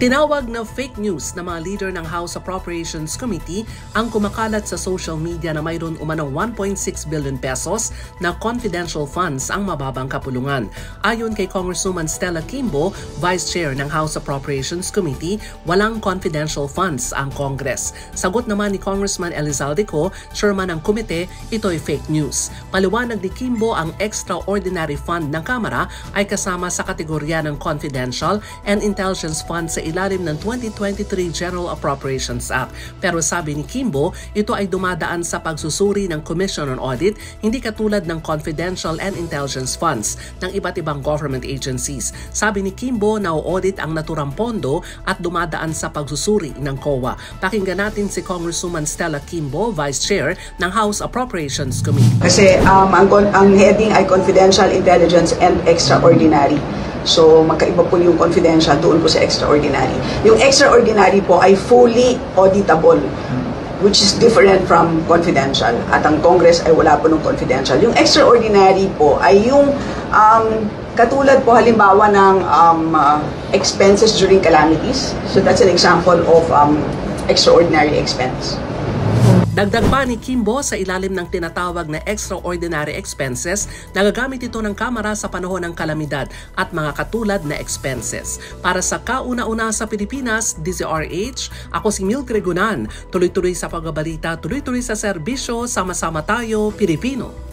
Tinawag na fake news ng mga leader ng House Appropriations Committee ang kumakalat sa social media na mayroon umanong 1.6 billion pesos na confidential funds ang mababang kapulungan. Ayon kay Congresswoman Stella Quimbo, Vice Chair ng House Appropriations Committee, walang confidential funds ang Congress. Sagot naman ni Congressman Elizalde Co, Chairman ng komite, ito'y fake news. Paliwanag ni Quimbo, ang extraordinary fund ng Kamara ay kasama sa kategorya ng confidential and intelligence funds sa ilalim ng 2023 General Appropriations Act. Pero sabi ni Quimbo, ito ay dumadaan sa pagsusuri ng Commission on Audit, hindi katulad ng confidential and intelligence funds ng iba't ibang government agencies. Sabi ni Quimbo, na-audit ang naturang pondo at dumadaan sa pagsusuri ng COA. Pakinggan natin si Congresswoman Stella Quimbo, Vice Chair ng House Appropriations Committee. Kasi ang heading ay confidential, intelligence, and extraordinary. So magkaiba po yung confidential doon po sa extraordinary. Yung extraordinary po ay fully auditable, which is different from confidential. At ang Congress ay wala po ng confidential. Yung extraordinary po ay yung katulad po halimbawa ng expenses during calamities. So that's an example of extraordinary expense. Dagdag pa ni Quimbo, sa ilalim ng tinatawag na extraordinary expenses, nagagamit ito ng Kamara sa panahon ng kalamidad at mga katulad na expenses. Para sa kauna-una sa Pilipinas, DZRH, ako si Mildred Gunan. Tuloy-tuloy sa pagbabalita, tuloy-tuloy sa serbisyo, sama-sama tayo, Pilipino.